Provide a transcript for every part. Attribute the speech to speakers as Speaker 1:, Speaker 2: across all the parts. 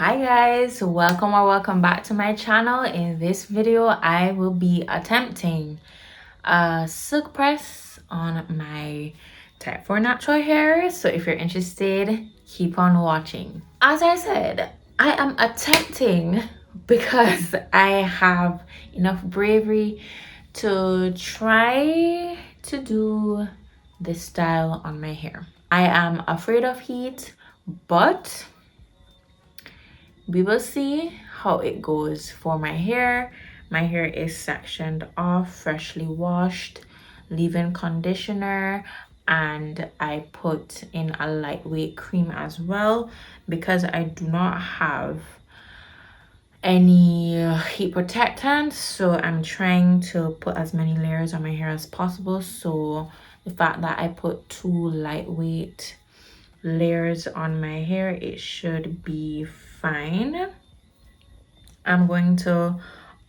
Speaker 1: Hi guys, welcome or welcome back to my channel. In this video I will be attempting a silk press on my type 4 natural hair, so if you're interested, keep on watching. As I said, I am attempting because I have enough bravery to try to do this style on my hair. I am afraid of heat, but we will see how it goes for my hair. My hair is sectioned off, freshly washed, leave-in conditioner, and I put in a lightweight cream as well because I do not have any heat protectant, so I'm trying to put as many layers on my hair as possible. So the fact that I put two lightweight layers on my hair, it should be fine. I'm going to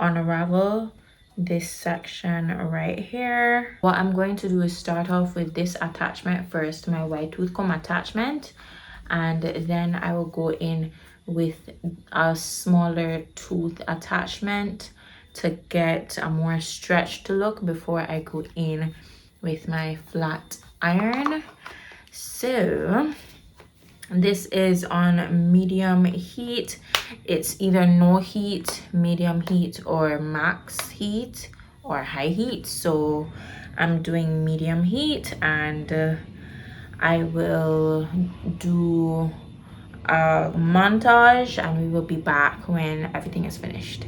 Speaker 1: unravel this section right here. What I'm going to do is start off with this attachment first, my white tooth comb attachment, and then I will go in with a smaller tooth attachment to get a more stretched look before I go in with my flat iron. So this is on medium heat. It's either no heat, medium heat, or max heat or high heat. So I'm doing medium heat, and I will do a montage and we will be back when everything is finished.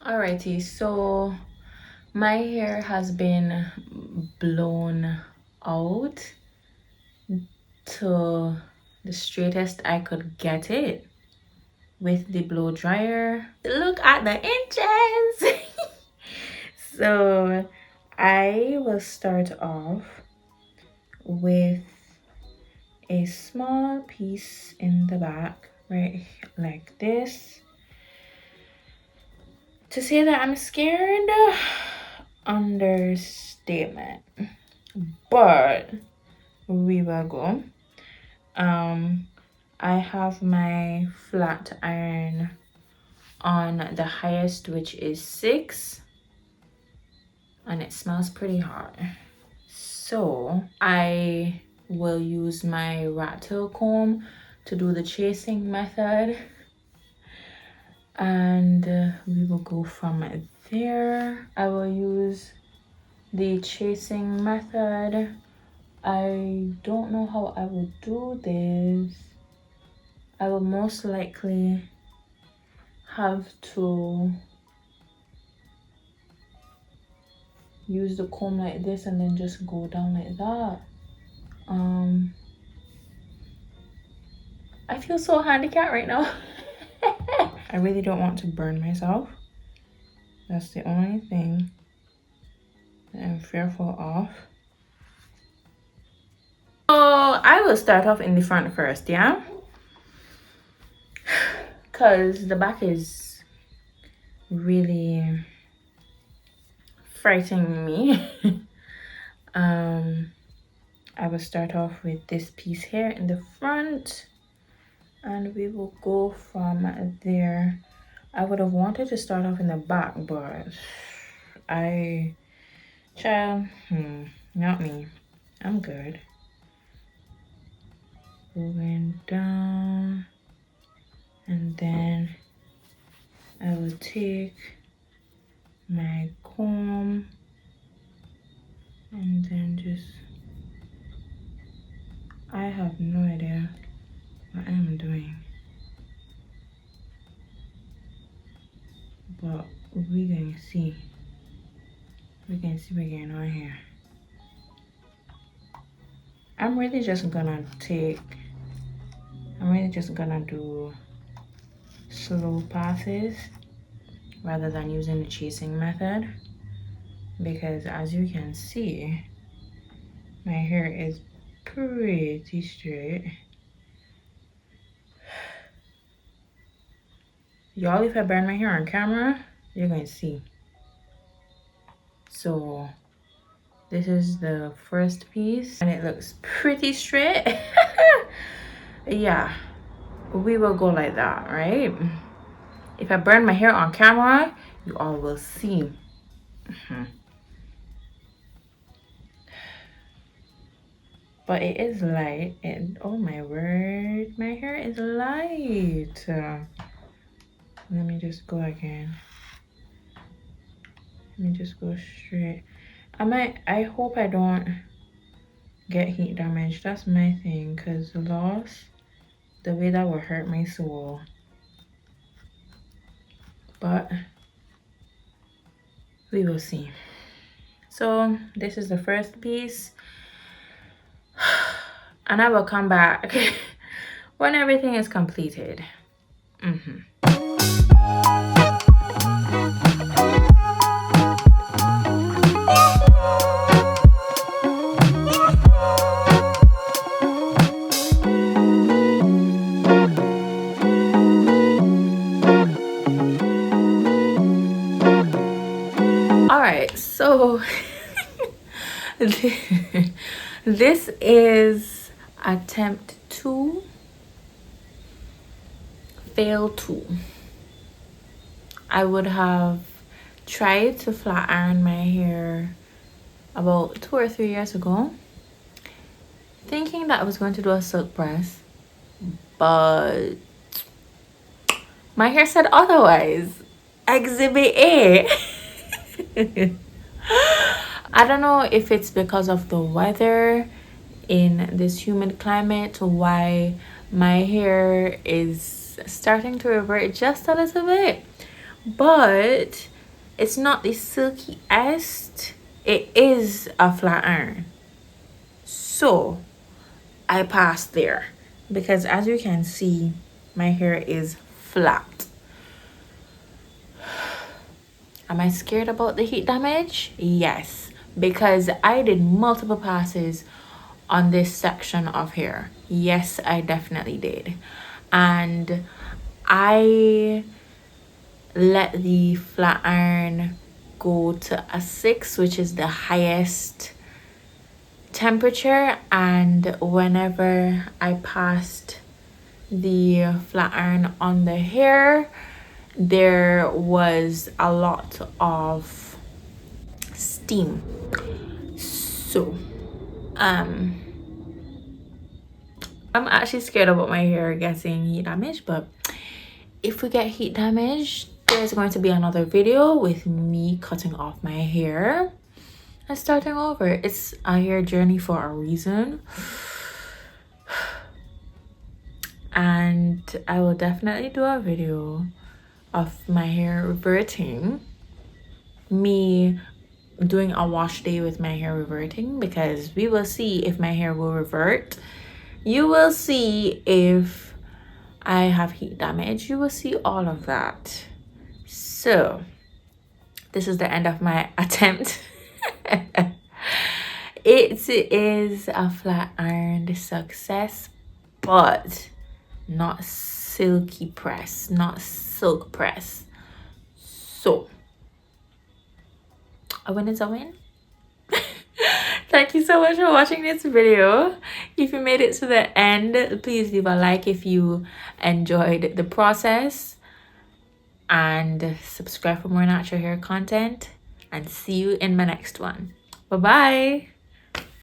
Speaker 1: Alrighty, so my hair has been blown out to the straightest I could get it with the blow dryer. Look at the inches. So I will start off with a small piece in the back, right, like this. To say that I'm scared, understatement, but we will go. I have my flat iron on the highest, which is 6, and it smells pretty hot. So I will use my rat tail comb to do the chasing method, and we will go from there. I will use the chasing method. I don't know how I will do this. I will most likely have to use the comb like this and then just go down like that. I feel so handicapped right now. I really don't want to burn myself. That's the only thing that I'm fearful of. So I will start off in the front first, yeah? Because the back is really frightening me. I will start off with this piece here in the front, and we will go from there. I would have wanted to start off in the back, but not me. I'm good. Moving down, and then I will take my comb and then just, I have no but we can see. We can see what's going on here. I'm really just gonna do slow passes rather than using the chasing method, because as you can see, my hair is pretty straight. Y'all, if I burn my hair on camera, you're gonna see. So this is the first piece and it looks pretty straight. Yeah, we will go like that, right? If I burn my hair on camera, you all will see. But it is light, and oh my word, my hair is light. Let me just go again. Let me just go straight. I hope I don't get heat damage. That's my thing, because the way that will hurt my soul. But we will see. So this is the first piece. And I will come back when everything is completed. All right, so this is attempt 2, fail 2. I would have tried to flat iron my hair about 2 or 3 years ago, thinking that I was going to do a silk press, but my hair said otherwise. Exhibit A. I don't know if it's because of the weather in this humid climate why my hair is starting to revert just a little bit, but it's not the silkiest. It is a flat iron, so I passed there because as you can see, my hair is flat. Am I scared about the heat damage? Yes, because I did multiple passes on this section of hair. Yes, I definitely did. And I let the flat iron go to a 6, which is the highest temperature, and whenever I passed the flat iron on the hair, there was a lot of steam. So I'm actually scared about my hair getting heat damage, but if we get heat damage, there's going to be another video with me cutting off my hair and starting over. It's a hair journey for a reason. And I will definitely do a video of my hair reverting, me doing a wash day with my hair reverting, because we will see if my hair will revert. You will see if I have heat damage. You will see all of that. So this is the end of my attempt. It is a flat ironed success, but not silky press, not silk press. So a win is a win. Thank you so much for watching this video. If you made it to the end, please leave a like if you enjoyed the process, and subscribe for more natural hair content, and see you in my next one. Bye bye.